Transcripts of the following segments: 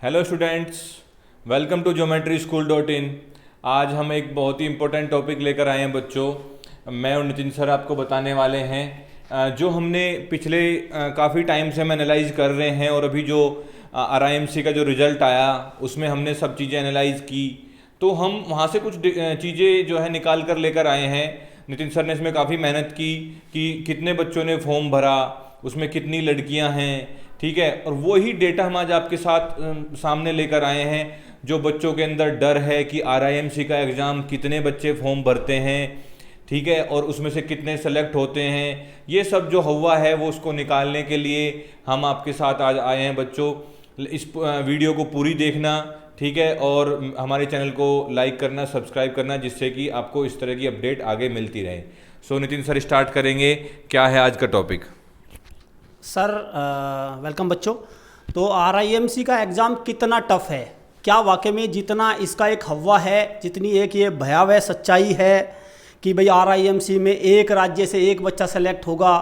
Hello students, welcome to geometry-school.in। आज हम एक बहुत ही इम्पोर्टेंट टॉपिक लेकर आए हैं बच्चों। मैं और नितिन सर आपको बताने वाले हैं जो हमने पिछले काफ़ी टाइम से हम एनालाइज कर रहे हैं, और अभी जो RIMC का जो रिज़ल्ट आया उसमें हमने सब चीज़ें एनालाइज की, तो हम वहाँ से कुछ चीज़ें जो है निकाल कर लेकर आए हैं। नितिन सर ने इसमें काफ़ी मेहनत की कि कितने बच्चों ने फॉर्म भरा, उसमें कितनी लड़कियां हैं, ठीक है। और वही डेटा हम आज आपके साथ सामने लेकर आए हैं। जो बच्चों के अंदर डर है कि RIMC का एग्ज़ाम कितने बच्चे फॉर्म भरते हैं, ठीक है, और उसमें से कितने सेलेक्ट होते हैं, ये सब जो हवा है वो उसको निकालने के लिए हम आपके साथ आज आए हैं बच्चों। इस वीडियो को पूरी देखना, ठीक है, और हमारे चैनल को लाइक करना, सब्सक्राइब करना, जिससे कि आपको इस तरह की अपडेट आगे मिलती रहे। सो नितिन सर, स्टार्ट करेंगे, क्या है आज का टॉपिक? सर वेलकम बच्चों। तो RIMC का एग्ज़ाम कितना टफ है, क्या वाकई में जितना इसका एक हवा है, जितनी एक ये भयावह सच्चाई है कि भाई RIMC में एक राज्य से एक बच्चा सेलेक्ट होगा,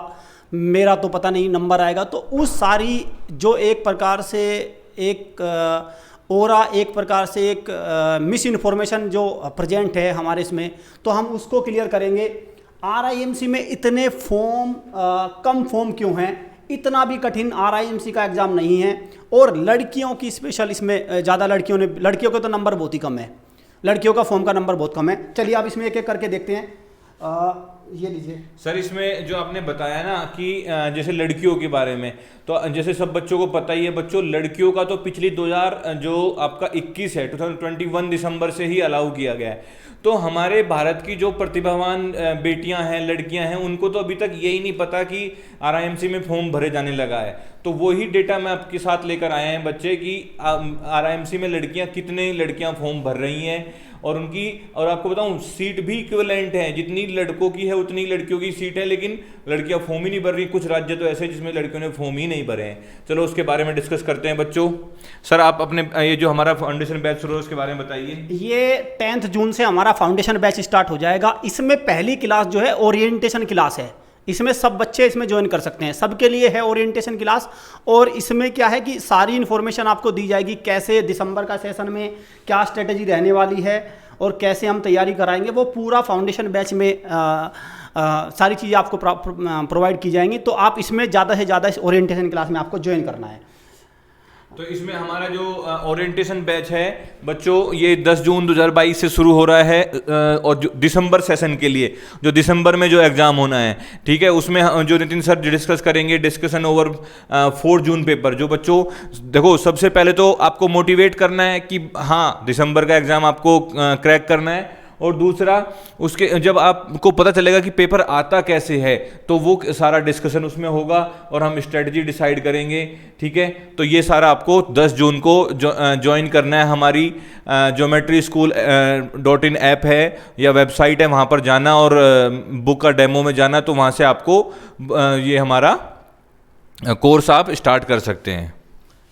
मेरा तो पता नहीं नंबर आएगा, तो उस सारी जो एक प्रकार से एक एक प्रकार से एक मिस इन्फॉर्मेशन जो प्रेजेंट है हमारे इसमें, तो हम उसको क्लियर करेंगे। RIMC में इतने फॉर्म कम फॉर्म क्यों हैं? इतना भी कठिन RIMC का एग्ज़ाम नहीं है, और लड़कियों की स्पेशल इसमें ज़्यादा लड़कियों के तो नंबर बहुत ही कम है, लड़कियों का फॉर्म का नंबर बहुत कम है। चलिए आप इसमें एक एक करके देखते हैं। ये लीजिए सर, इसमें जो आपने बताया ना कि जैसे लड़कियों के बारे में, तो जैसे सब बच्चों को पता ही है बच्चों, लड़कियों का तो पिछली 2000 जो आपका 21 है 2021 दिसंबर से ही अलाउ किया गया है। तो हमारे भारत की जो प्रतिभावान बेटियां हैं, लड़कियां हैं, उनको तो अभी तक यही नहीं पता कि RIMC में फॉर्म भरे जाने लगा है। तो वही डेटा मैं आपके साथ लेकर आए हैं बच्चे कि RIMC में कितने लड़कियां फॉर्म भर रही हैं, और उनकी, और आपको बताऊं, सीट भी इक्विवेलेंट है, जितनी लड़कों की है उतनी लड़कियों की सीट है, लेकिन लड़कियां फॉर्म ही नहीं भर रही। कुछ राज्य तो ऐसे जिसमें लड़कियों ने फॉर्म ही नहीं भरे हैं। चलो उसके बारे में डिस्कस करते हैं बच्चों। सर, आप अपने ये जो हमारा फाउंडेशन बैच शुरू है उसके बारे में बताइए। ये 10 जून से हमारा फाउंडेशन बैच स्टार्ट हो जाएगा। इसमें पहली क्लास जो है ओरिएंटेशन क्लास है, इसमें सब बच्चे इसमें ज्वाइन कर सकते हैं, सबके लिए है ओरिएंटेशन क्लास। और इसमें क्या है कि सारी इन्फॉर्मेशन आपको दी जाएगी, कैसे दिसंबर का सेशन में क्या स्ट्रेटजी रहने वाली है और कैसे हम तैयारी कराएंगे, वो पूरा फाउंडेशन बैच में सारी चीज़ें आपको प्रोवाइड की जाएंगी। तो आप इसमें ज़्यादा से ज़्यादा इस ओरिएंटेशन क्लास में आपको ज्वाइन करना है। तो इसमें हमारा जो ओरिएंटेशन बैच है बच्चों, ये 10 जून 2022 से शुरू हो रहा है, और जो दिसंबर सेशन के लिए, जो दिसंबर में जो एग्ज़ाम होना है, ठीक है, उसमें जो नितिन सर डिस्कस करेंगे, डिस्कशन ओवर 4 जून पेपर। जो बच्चों, देखो, सबसे पहले तो आपको मोटिवेट करना है कि हाँ, दिसंबर का एग्ज़ाम आपको क्रैक करना है, और दूसरा उसके जब आपको पता चलेगा कि पेपर आता कैसे है, तो वो सारा डिस्कशन उसमें होगा और हम स्ट्रेटजी डिसाइड करेंगे, ठीक है। तो ये सारा आपको 10 जून को ज्वाइन करना है। हमारी geometry-school.in ऐप है या वेबसाइट है, वहाँ पर जाना और बुक का डेमो में जाना, तो वहाँ से आपको ये हमारा कोर्स आप स्टार्ट कर सकते हैं।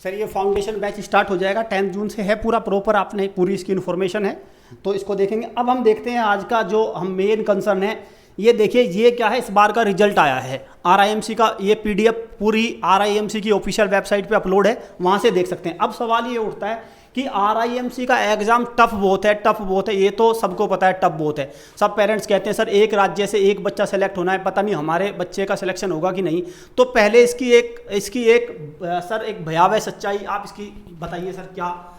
सर, ये फाउंडेशन बैच स्टार्ट हो जाएगा 10 जून से, है पूरा प्रॉपर, आपने पूरी इसकी इन्फॉर्मेशन है, तो इसको देखेंगे। अब हम देखते हैं आज का जो हम मेन कंसर्न है, ये देखिए, ये क्या है, इस बार का रिजल्ट आया है RIMC का। ये PDF पूरी RIMC की ऑफिशियल वेबसाइट पे अपलोड है, वहाँ से देख सकते हैं। अब सवाल ये उठता है कि RIMC का एग्ज़ाम टफ बहुत है, ये तो सबको पता है, टफ बहुत है। सब पेरेंट्स कहते हैं सर एक राज्य से एक बच्चा सेलेक्ट होना है, पता नहीं हमारे बच्चे का सिलेक्शन होगा कि नहीं। तो पहले इसकी एक सर एक भयावह सच्चाई आप इसकी बताइए सर, क्या?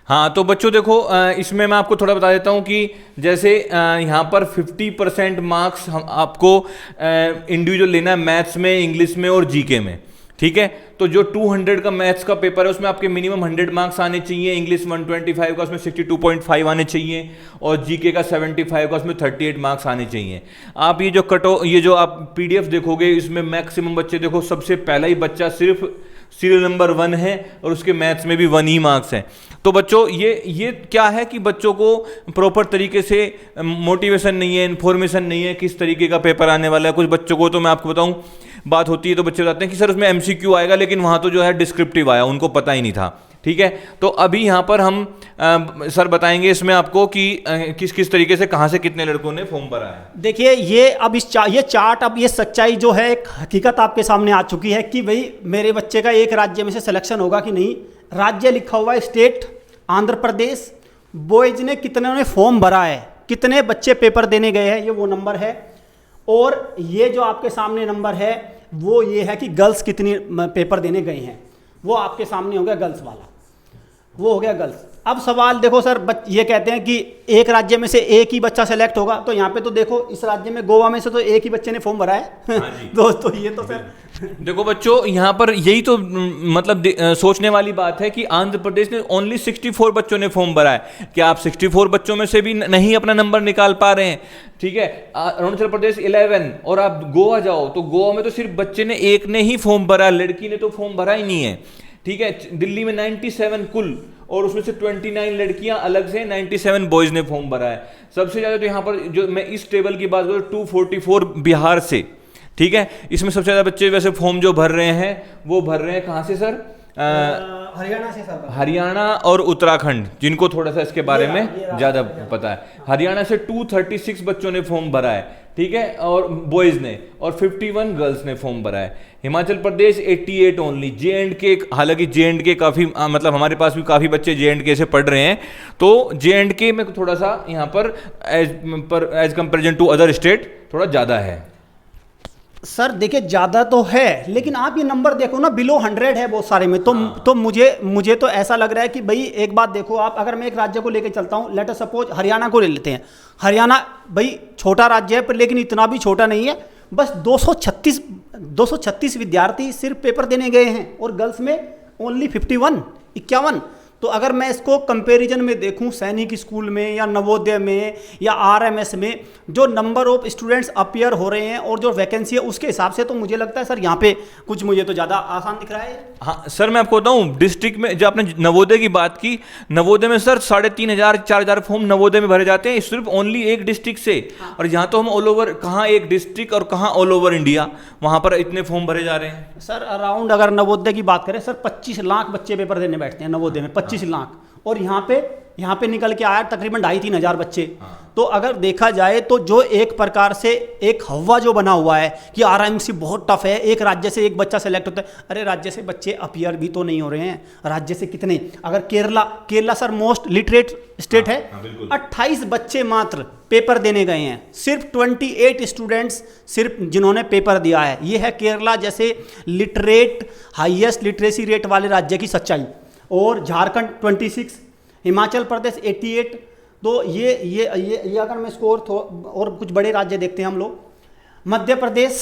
हाँ, तो बच्चों देखो, इसमें मैं आपको थोड़ा बता देता हूँ कि जैसे यहाँ पर 50% मार्क्स हम आपको इंडिविजुअल लेना है मैथ्स में, इंग्लिश में और जीके में, ठीक है। तो जो 200 का मैथ्स का पेपर है उसमें आपके मिनिमम 100 मार्क्स आने चाहिए, इंग्लिश 125 का उसमें 62.5 आने चाहिए, और जीके का 75 का उसमें 38 मार्क्स आने चाहिए। आप ये जो आप PDF देखोगे, इसमें मैक्सिमम बच्चे देखो, सबसे पहला ही बच्चा सिर्फ सीरियल नंबर 1 है, और उसके मैथ्स में भी 1 ही मार्क्स हैं। तो बच्चों ये क्या है कि बच्चों को प्रॉपर तरीके से मोटिवेशन नहीं है, इन्फॉर्मेशन नहीं है किस तरीके का पेपर आने वाला है। कुछ बच्चों को तो मैं आपको बताऊं, बात होती है तो बच्चे बताते हैं कि सर उसमें MCQ आएगा, लेकिन वहाँ तो जो है डिस्क्रिप्टिव आया, उनको पता ही नहीं था, ठीक है। तो अभी यहाँ पर हम सर बताएंगे इसमें आपको कि किस किस तरीके से कहाँ से कितने लड़कों ने फॉर्म भरा है। देखिए ये अब ये चार्ट, अब ये सच्चाई जो है, एक हकीकत आपके सामने आ चुकी है कि भाई मेरे बच्चे का एक राज्य में से सिलेक्शन होगा कि नहीं, राज्य लिखा हुआ है स्टेट आंध्र प्रदेश, बॉयज ने कितने ने फॉर्म भरा है, कितने बच्चे पेपर देने गए हैं, ये वो नंबर है। और ये जो आपके सामने नंबर है वो ये है कि गर्ल्स कितनी पेपर देने गए हैं, वो आपके सामने हो गया गर्ल्स वाला, वो हो गया गर्ल्स। अब सवाल देखो सर, ये कहते हैं कि एक राज्य में से एक ही बच्चा सेलेक्ट होगा, तो यहाँ पे तो देखो इस राज्य में गोवा में से तो एक ही बच्चे ने फॉर्म भरा है। दोस्तों ये तो फिर देखो बच्चों, यहाँ पर यही तो मतलब सोचने वाली बात है कि आंध्र प्रदेश ने ओनली 64 बच्चों ने फॉर्म भरा है। क्या आप 64 बच्चों में से भी नहीं अपना नंबर निकाल पा रहे हैं? ठीक है, अरुणाचल प्रदेश 11 और आप गोवा जाओ तो गोवा में तो सिर्फ बच्चे ने एक ने ही फॉर्म भरा, लड़की ने तो फॉर्म भरा ही नहीं है। ठीक है, दिल्ली में 97 कुल, और उसमें से 29 लड़कियां अलग से, 97 बॉयज ने फॉर्म भरा है। सबसे ज्यादा तो यहाँ पर जो मैं इस टेबल की बात करूँ 244 बिहार से। ठीक है, इसमें सबसे ज्यादा बच्चे वैसे फॉर्म जो भर रहे हैं वो भर रहे हैं कहाँ से सर? हरियाणा से सर। हरियाणा और उत्तराखंड, जिनको थोड़ा सा इसके बारे में ज्यादा पता है। हरियाणा से 236 बच्चों ने फॉर्म भरा है, ठीक है, और बॉयज ने, और 51 गर्ल्स ने फॉर्म भरा है। हिमाचल प्रदेश 88 ओनली। जे.एंड.के, हालांकि जे.एंड.के काफ़ी मतलब हमारे पास भी काफ़ी बच्चे जे.एंड.के से पढ़ रहे हैं, तो जे.एंड.के में थोड़ा सा यहाँ पर as comparison to other state थोड़ा ज़्यादा है। सर देखिए ज़्यादा तो है, लेकिन आप ये नंबर देखो ना, बिलो 100 है बहुत सारे में। तो मुझे तो ऐसा लग रहा है कि भाई एक बात देखो आप, अगर मैं एक राज्य को लेकर चलता हूँ, लेट अस सपोज हरियाणा को ले लेते हैं। हरियाणा भाई छोटा राज्य है पर लेकिन इतना भी छोटा नहीं है, बस 236 विद्यार्थी सिर्फ पेपर देने गए हैं, और गर्ल्स में ओनली 51। तो अगर मैं इसको कंपैरिजन में देखूं सैनिक स्कूल में या नवोदय में या आरएमएस में, जो नंबर ऑफ स्टूडेंट्स अपीयर हो रहे हैं और जो वैकेंसी है उसके हिसाब से, तो मुझे लगता है सर यहाँ पे कुछ मुझे तो ज़्यादा आसान दिख रहा है। हाँ सर, मैं आपको बताऊँ, डिस्ट्रिक्ट में जो आपने नवोदय की बात की, नवोदय में सर 3500-4000 फॉर्म नवोदय में भरे जाते हैं, सिर्फ ओनली एक डिस्ट्रिक्ट से। हाँ। और यहाँ तो हम ऑल ओवर, कहाँ एक डिस्ट्रिक्ट और कहाँ ऑल ओवर इंडिया, वहाँ पर इतने फॉर्म भरे जा रहे हैं। सर अराउंड अगर नवोदय की बात करें सर 25 लाख बच्चे पेपर देने बैठते हैं नवोदय में, 25 लाख, और यहाँ पे निकल के आया तकरीबन 2,500-3 हज़ार बच्चे। तो अगर देखा जाए तो जो एक प्रकार से एक हवा जो बना हुआ है कि आरएमसी बहुत टफ है, एक राज्य से एक बच्चा सेलेक्ट होता है, अरे राज्य से बच्चे अपीयर भी तो नहीं हो रहे हैं, राज्य से कितने, अगर Kerala sir most literate state है, 28 बच्चे मात्र पेपर देने गए हैं, सिर्फ 28 स्टूडेंट्स सिर्फ जिन्होंने पेपर दिया है। ये है केरला जैसे लिटरेट, हाईएस्ट लिटरेसी रेट वाले राज्य की सच्चाई। और झारखंड 26, हिमाचल प्रदेश 88। तो ये अगर मैं स्कोर और कुछ बड़े राज्य देखते हैं हम लोग, मध्य प्रदेश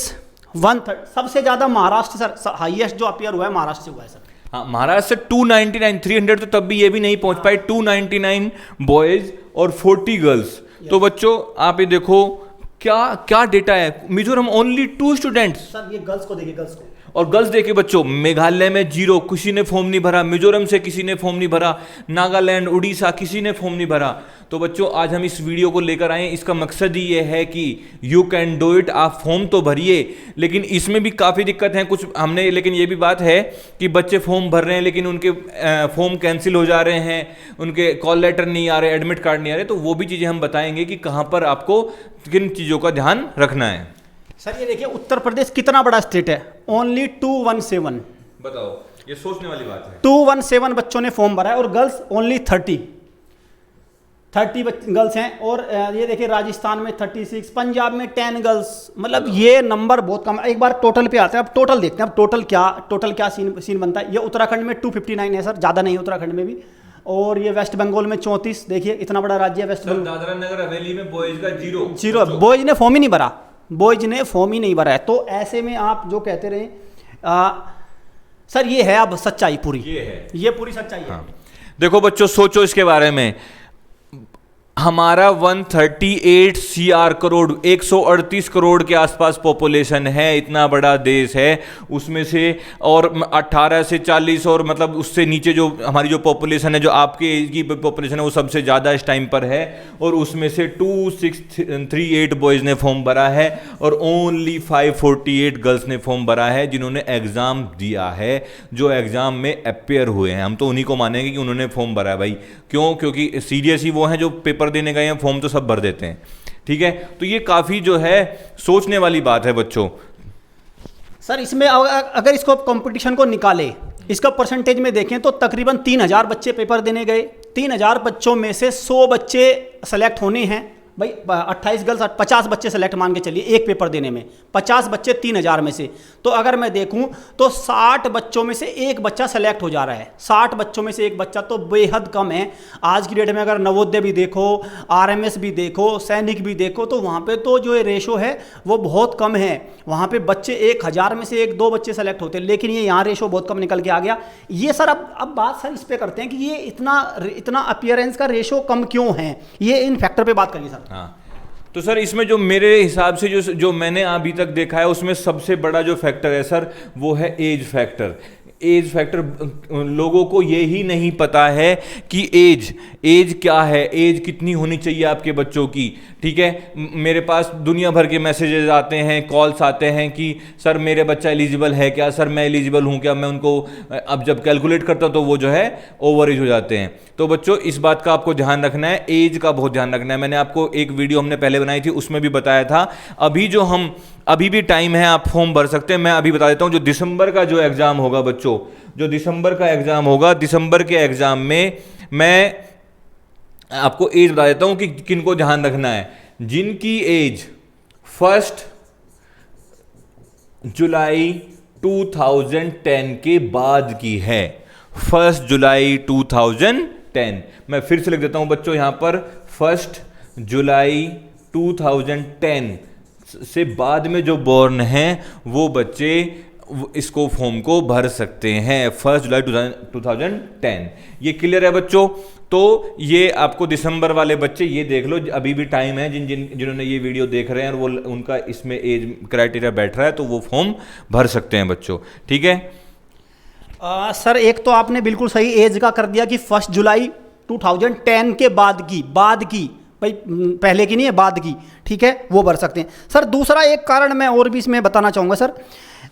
130, सबसे ज़्यादा महाराष्ट्र सर, हाईएस्ट जो अपीयर हुआ है महाराष्ट्र से हुआ है सर। हाँ, महाराष्ट्र से 299, 300 तो तब भी ये भी नहीं पहुंच पाए, 299 बॉयज और 40 गर्ल्स। तो बच्चों आप ये देखो क्या डेटा है। Mizoram only 2 students. सर ये गर्ल्स को देखिए, गर्ल्स को, और गर्ल्स देखिए बच्चों, मेघालय में 0, किसी ने फॉर्म नहीं भरा, मिजोरम से किसी ने फॉर्म नहीं भरा, नागालैंड, उड़ीसा किसी ने फॉर्म नहीं भरा। तो बच्चों आज हम इस वीडियो को लेकर आए, इसका मकसद ही ये है कि यू कैन डू इट, आप फॉर्म तो भरिए, लेकिन इसमें भी काफ़ी दिक्कत है कुछ हमने, लेकिन ये भी बात है कि बच्चे फॉर्म भर रहे हैं लेकिन उनके फॉर्म कैंसिल हो जा रहे हैं, उनके कॉल लेटर नहीं आ रहे, एडमिट कार्ड नहीं आ रहे। तो वो भी चीज़ें हम बताएंगे कि कहाँ पर आपको किन चीज़ों का ध्यान रखना है। सर ये देखिए उत्तर प्रदेश कितना बड़ा स्टेट है, ओनली 217। बताओ, ये सोचने वाली बात है। 217 बच्चों ने फॉर्म भरा है, और गर्ल्स ओनली 30 गर्ल्स हैं। और ये देखिए राजस्थान में 36, पंजाब में 10 गर्ल्स, मतलब ये नंबर बहुत कम है। एक बार टोटल पे आते हैं, अब टोटल देखते हैं, अब टोटल क्या सीन बनता है। ये उत्तराखंड में 259 है सर, ज़्यादा नहीं है उत्तराखंड में भी। और ये वेस्ट बंगाल में 34, देखिए इतना बड़ा राज्य है वेस्ट बंगाल। दादरा नगर हवेली में बॉयज का 0, बॉयज ने फॉर्म ही नहीं भरा, बॉयज ने फॉर्म ही नहीं भरा है। तो ऐसे में आप जो कहते रहे सर, ये है अब सच्चाई पूरी, ये पूरी सच्चाई है। हाँ। देखो बच्चों सोचो इसके बारे में, हमारा 138 CR करोड़, 138 करोड़ के आसपास पॉपुलेशन है, इतना बड़ा देश है, उसमें से और 18 से 40 और मतलब उससे नीचे जो हमारी जो पॉपुलेशन है, जो आपके एज की पॉपुलेशन है, वो सबसे ज़्यादा इस टाइम पर है। और उसमें से 2638 बॉयज़ ने फॉर्म भरा है और ओनली 548 गर्ल्स ने फॉर्म भरा है जिन्होंने एग्ज़ाम दिया है, जो एग्ज़ाम में अपीयर हुए हैं। हम तो उन्हीं को मानेंगे कि उन्होंने फॉर्म भरा है भाई। क्यों? क्योंकि सीरियस ही वो हैं जो पेपर देने गए हैं, फॉर्म तो सब भर देते हैं। ठीक है, तो ये काफी जो है सोचने वाली बात है बच्चों। सर इसमें अगर इसको कंपटीशन को निकाले, इसका परसेंटेज में देखें तो तकरीबन 3000 बच्चे पेपर देने गए, 3000 बच्चों में से 100 बच्चे सेलेक्ट होने हैं। भाई 28 गर्ल्स 50 बच्चे सेलेक्ट मान के चलिए एक पेपर देने में, 50 बच्चे 3000 में से। तो अगर मैं देखूं तो 60 बच्चों में से एक बच्चा सेलेक्ट हो जा रहा है। 60 बच्चों में से एक बच्चा तो बेहद कम है। आज की डेट में अगर नवोदय भी देखो, आरएमएस भी देखो, सैनिक भी देखो, तो वहाँ पे तो जो रेशो है वो बहुत कम है। वहाँ पे बच्चे 1000 में से 1-2 बच्चे सेलेक्ट होते हैं, लेकिन ये यहाँ रेशो बहुत कम निकल के आ गया। ये सर अब बात सर इस पर करते हैं कि ये इतना अपीयरेंस का रेशो कम क्यों है, ये इन फैक्टर पे बात करिए सर। हाँ, तो सर इसमें जो मेरे हिसाब से जो मैंने अभी तक देखा है उसमें सबसे बड़ा जो फैक्टर है सर वो है एज फैक्टर। एज फैक्टर लोगों को ये ही नहीं पता है कि एज क्या है, एज कितनी होनी चाहिए आपके बच्चों की। ठीक है, मेरे पास दुनिया भर के मैसेजेस आते हैं, कॉल्स आते हैं कि सर मेरे बच्चा एलिजिबल है क्या, सर मैं एलिजिबल हूँ क्या। मैं उनको अब जब कैलकुलेट करता हूँ तो वो जो है ओवर एज हो जाते हैं। तो बच्चों इस बात का आपको ध्यान रखना है, एज का बहुत ध्यान रखना है। मैंने आपको एक वीडियो हमने पहले बनाई थी उसमें भी बताया था। अभी भी टाइम है, आप फॉर्म भर सकते हैं। मैं अभी बता देता हूँ, जो दिसंबर का जो एग्ज़ाम होगा बच्चों, जो दिसंबर का एग्ज़ाम होगा, दिसंबर के एग्ज़ाम में मैं आपको एज बता देता हूँ कि किनको ध्यान रखना है। जिनकी एज 1 जुलाई 2010 के बाद की है, 1 जुलाई 2010, मैं फिर से लिख देता हूँ बच्चों यहाँ पर, 1 जुलाई 2010 से बाद में जो बॉर्न हैं वो बच्चे इसको फॉर्म को भर सकते हैं। 1 जुलाई 2010, ये क्लियर है बच्चों। तो ये आपको दिसंबर वाले बच्चे ये देख लो, अभी भी टाइम है। जिन्होंने ये वीडियो देख रहे हैं और वो उनका इसमें एज क्राइटेरिया बैठ रहा है तो वो फॉर्म भर सकते हैं बच्चों। ठीक है सर, एक तो आपने बिल्कुल सही एज का कर दिया कि 1 जुलाई 2010 के बाद की भाई, पहले की नहीं है, बाद की। ठीक है, वो भर सकते हैं। सर दूसरा एक कारण मैं और भी इसमें बताना चाहूँगा सर,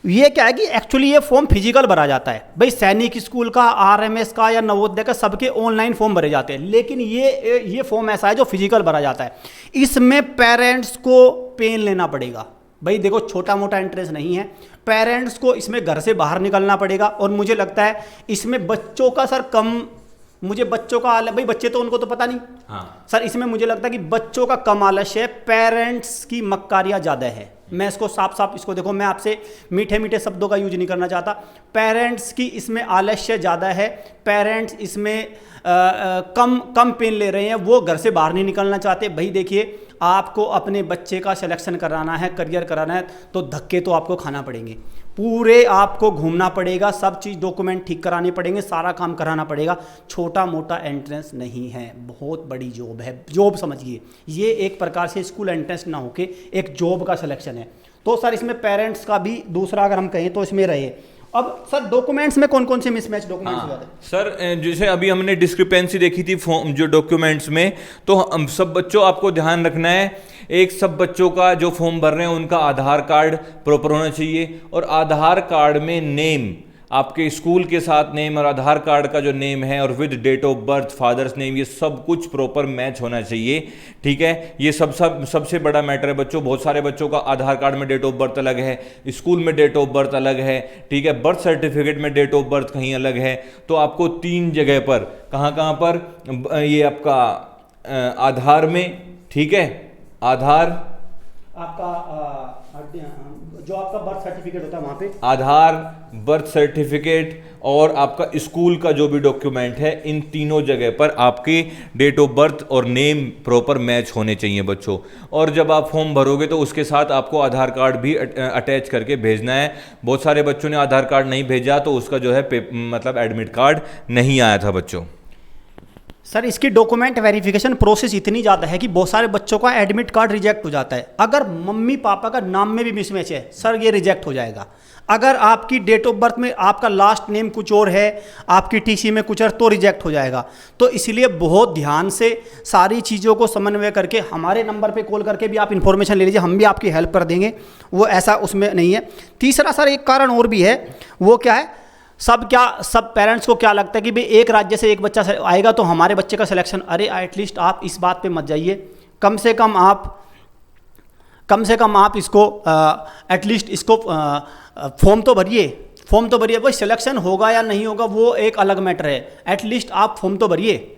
ये क्या है कि एक्चुअली ये फॉर्म फिजिकल भरा जाता है। भाई सैनिक स्कूल का, आरएमएस का या नवोदय का, सबके ऑनलाइन फॉर्म भरे जाते हैं, लेकिन ये फॉर्म ऐसा है जो फिजिकल भरा जाता है। इसमें पेरेंट्स को पेन लेना पड़ेगा। भाई देखो, छोटा मोटा एंट्रेंस नहीं है, पेरेंट्स को इसमें घर से बाहर निकलना पड़ेगा। और मुझे लगता है इसमें बच्चों का सर बच्चों का आलस्य, भाई बच्चे तो उनको तो पता नहीं। हाँ सर, इसमें मुझे लगता है कि बच्चों का कम आलस्य है, पेरेंट्स की मक्कारियाँ ज़्यादा है। मैं इसको साफ इसको देखो, मैं आपसे मीठे मीठे शब्दों का यूज नहीं करना चाहता। पेरेंट्स की इसमें आलस्य ज़्यादा है, पेरेंट्स इसमें कम पेन ले रहे हैं, वो घर से बाहर नहीं निकलना चाहते। भाई देखिए, आपको अपने बच्चे का सिलेक्शन कराना है, करियर कराना है, तो धक्के तो आपको खाना पड़ेंगे, पूरे आपको घूमना पड़ेगा, सब चीज़ डॉक्यूमेंट ठीक कराने पड़ेंगे, सारा काम कराना पड़ेगा। छोटा मोटा एंट्रेंस नहीं है, बहुत बड़ी जॉब है। जॉब समझिए, ये एक प्रकार से स्कूल एंट्रेंस ना होके एक जॉब का सिलेक्शन है। तो सर इसमें पेरेंट्स का भी दूसरा अगर हम कहें तो इसमें रहे। अब सर डॉक्यूमेंट्स में कौन कौन से मिसमैच डॉक्यूमेंट्स हुआ था? सर जैसे अभी हमने डिस्क्रिपेंसी देखी थी फॉर्म जो डॉक्यूमेंट्स में, तो हम सब बच्चों आपको ध्यान रखना है, एक सब बच्चों का जो फॉर्म भर रहे हैं उनका आधार कार्ड प्रॉपर होना चाहिए। और आधार कार्ड में नेम, आपके स्कूल के साथ नेम और आधार कार्ड का जो नेम है और with date of birth, father's name, ये सब कुछ प्रॉपर मैच होना चाहिए। ठीक है, ये सबसे बड़ा मैटर है बच्चों। बहुत सारे बच्चों का आधार कार्ड में डेट ऑफ बर्थ अलग है, स्कूल में डेट ऑफ बर्थ अलग है। ठीक है, बर्थ सर्टिफिकेट में डेट ऑफ बर्थ कहीं अलग है। तो आपको 3 जगह पर, कहाँ पर, ये आपका आधार में, ठीक है, आधार आपका जो आपका बर्थ सर्टिफिकेट होता है वहाँ पे, आधार, बर्थ सर्टिफिकेट और आपका स्कूल का जो भी डॉक्यूमेंट है, इन तीनों जगह पर आपके डेट ऑफ बर्थ और नेम प्रॉपर मैच होने चाहिए बच्चों। और जब आप फॉर्म भरोगे तो उसके साथ आपको आधार कार्ड भी अटैच करके भेजना है। बहुत सारे बच्चों ने आधार कार्ड नहीं भेजा तो उसका जो है मतलब एडमिट कार्ड नहीं आया था बच्चों। सर इसकी डॉक्यूमेंट वेरिफिकेशन प्रोसेस इतनी ज़्यादा है कि बहुत सारे बच्चों का एडमिट कार्ड रिजेक्ट हो जाता है। अगर मम्मी पापा का नाम में भी मिसमैच है सर, ये रिजेक्ट हो जाएगा। अगर आपकी डेट ऑफ बर्थ में आपका लास्ट नेम कुछ और है, आपकी टीसी में कुछ और, तो रिजेक्ट हो जाएगा। तो इसलिए बहुत ध्यान से सारी चीज़ों को समन्वय करके हमारे नंबर पे कॉल करके भी आप इन्फॉर्मेशन ले लीजिए, हम भी आपकी हेल्प कर देंगे, वो ऐसा उसमें नहीं है। तीसरा सर एक कारण और भी है, वो क्या है, सब पेरेंट्स को क्या लगता है कि भाई एक राज्य से एक बच्चा आएगा तो हमारे बच्चे का सिलेक्शन, अरे एटलीस्ट आप इस बात पे मत जाइए, कम से कम आप इसको एटलीस्ट इसको फॉर्म तो भरिए। फॉर्म तो भरिए भाई, सिलेक्शन होगा या नहीं होगा वो एक अलग मैटर है, एटलीस्ट आप फॉर्म तो भरिए।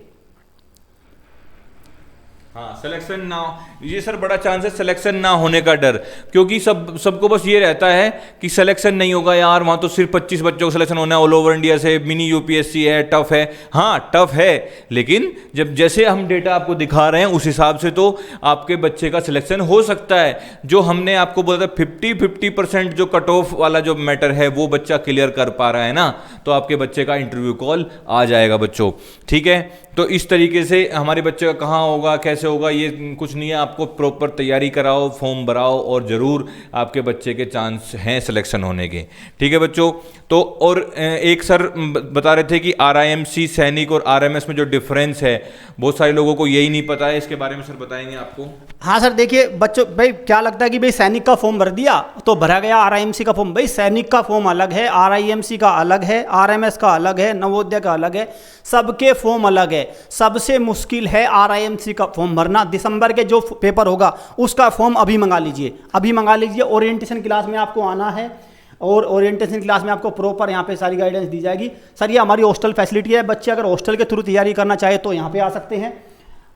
हाँ, सिलेक्शन ना, ये सर बड़ा चांस है सिलेक्शन ना होने का डर, क्योंकि सबको बस ये रहता है कि सिलेक्शन नहीं होगा यार, वहाँ तो सिर्फ 25 बच्चों का सिलेक्शन होना है ऑल ओवर इंडिया से, मिनी यूपीएससी है, टफ है। हाँ टफ है, लेकिन जब जैसे हम डेटा आपको दिखा रहे हैं उस हिसाब से तो आपके बच्चे का सिलेक्शन हो सकता है। जो हमने आपको बोला था 50% जो कट ऑफ वाला जो मैटर है वो बच्चा क्लियर कर पा रहा है ना, तो आपके बच्चे का इंटरव्यू कॉल आ जाएगा बच्चों, ठीक है। तो इस तरीके से हमारे बच्चे का कहाँ होगा कैसे होगा ये कुछ नहीं है, आपको प्रॉपर तैयारी कराओ, फॉर्म भराओ और ज़रूर आपके बच्चे के चांस हैं सिलेक्शन होने के, ठीक है बच्चों। तो और एक सर बता रहे थे कि RIMC सैनिक और RMS में जो डिफरेंस है बहुत सारे लोगों को यही नहीं पता है, इसके बारे में सर बताएंगे आपको। हाँ सर, देखिए बच्चों, भाई क्या लगता है कि भाई सैनिक का फॉर्म भर दिया तो भरा गया RIMC का फॉर्म। भाई सैनिक का फॉर्म अलग है, RIMC का अलग है, RMS का अलग है, नवोदय का अलग है, सबके फॉर्म अलग है। सबसे मुश्किल है RIMC का फॉर्म भरना। दिसंबर के जो पेपर होगा उसका फॉर्म अभी मंगा लीजिए, अभी मंगा लीजिए। ओरिएंटेशन क्लास में आपको आना है और ओरिएंटेशन क्लास में आपको प्रॉपर यहाँ पे सारी गाइडेंस दी जाएगी। सर ये हमारी हॉस्टल फैसिलिटी है, बच्चे अगर हॉस्टल के थ्रू तैयारी करना चाहे तो यहाँ पे आ सकते हैं,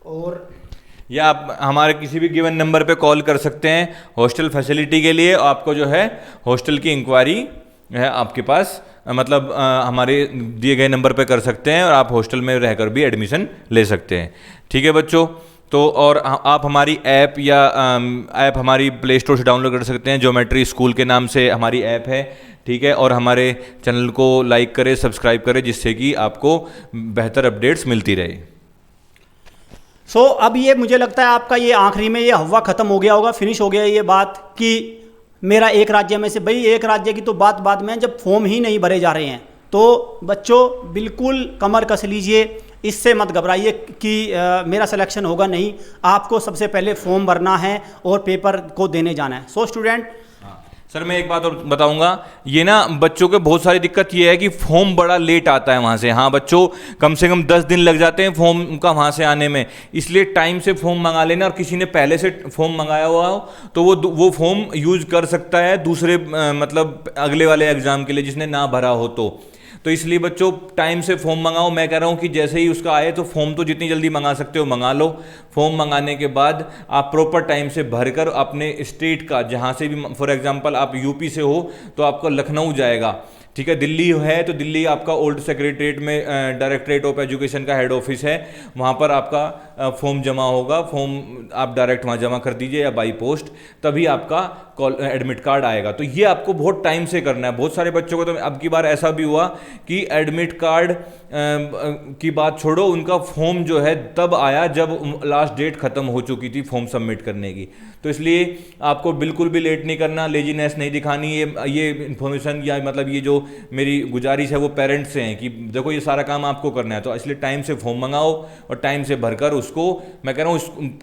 और या आप हमारे किसी भी गिवन नंबर पे कॉल कर सकते हैं हॉस्टल फैसिलिटी के लिए। आपको जो है हॉस्टल की इंक्वायरी है आपके पास, मतलब हमारे दिए गए नंबर पे कर सकते हैं और आप हॉस्टल में रहकर भी एडमिशन ले सकते हैं, ठीक है बच्चों। तो और आप हमारी ऐप या ऐप हमारी प्ले स्टोर से डाउनलोड कर सकते हैं, ज्योमेट्री स्कूल के नाम से हमारी ऐप है, ठीक है। और हमारे चैनल को लाइक करें, सब्सक्राइब करें, जिससे कि आपको बेहतर अपडेट्स मिलती रहे। सो अब ये मुझे लगता है आपका ये आखिरी में ये हवा ख़त्म हो गया होगा, फिनिश हो गया ये बात कि मेरा एक राज्य में से, भाई एक राज्य की तो बात बाद में, जब फॉर्म ही नहीं भरे जा रहे हैं तो बच्चों बिल्कुल कमर कस लीजिए, इससे मत घबराइए कि मेरा सिलेक्शन होगा नहीं। आपको सबसे पहले फॉर्म भरना है और पेपर को देने जाना है। सो स्टूडेंट, सर मैं एक बात और बताऊंगा, ये ना बच्चों के बहुत सारी दिक्कत ये है कि फॉर्म बड़ा लेट आता है वहाँ से। हाँ बच्चों, कम से कम 10 दिन लग जाते हैं फॉर्म का वहाँ से आने में, इसलिए टाइम से फॉर्म मंगा लेना। और किसी ने पहले से फॉर्म मंगाया हुआ हो तो वो फॉर्म यूज कर सकता है दूसरे मतलब अगले वाले एग्जाम के लिए जिसने ना भरा हो तो इसलिए बच्चों टाइम से फॉर्म मंगाओ। मैं कह रहा हूँ कि जैसे ही उसका आए तो फॉर्म तो जितनी जल्दी मंगा सकते हो मंगा लो। फॉर्म मंगाने के बाद आप प्रॉपर टाइम से भरकर अपने स्टेट का, जहाँ से भी, फॉर एग्जांपल आप यूपी से हो तो आपका लखनऊ जाएगा, ठीक है। दिल्ली है तो दिल्ली आपका ओल्ड सेक्रेटरीट में डायरेक्टरेट ऑफ एजुकेशन का हेड ऑफिस है, वहाँ पर आपका फॉर्म जमा होगा। फॉर्म आप डायरेक्ट वहाँ जमा कर दीजिए या बाई पोस्ट, तभी आपका एडमिट कार्ड आएगा। तो ये आपको बहुत टाइम से करना है। बहुत सारे बच्चों को तो अब की बार ऐसा भी हुआ कि एडमिट कार्ड की बात छोड़ो, उनका फॉर्म जो है तब आया जब लास्ट डेट ख़त्म हो चुकी थी फॉर्म सबमिट करने की। तो इसलिए आपको बिल्कुल भी लेट नहीं करना, लेजीनेस नहीं दिखानी। ये इन्फॉर्मेशन या मतलब ये जो मेरी गुजारिश है वो पेरेंट्स से है कि देखो ये सारा काम आपको करना है, तो इसलिए टाइम से फॉर्म मंगाओ और टाइम से भरकर उसको, मैं कह रहा हूँ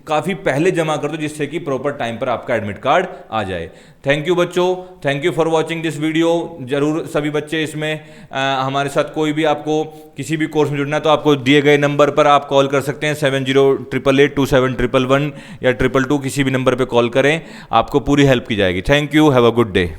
काफ़ी पहले जमा कर दो, जिससे कि प्रॉपर टाइम पर आपका एडमिट कार्ड आ जाए। थैंक यू बच्चों, thank you for watching this video. जरूर सभी बच्चे इसमें हमारे साथ, कोई भी आपको किसी भी कोर्स में जुड़ना है तो आपको दिए गए नंबर पर आप कॉल कर सकते हैं, 7088827111 या 222, किसी भी नंबर पर कॉल करें, आपको पूरी हेल्प की जाएगी। Thank you, have a good day.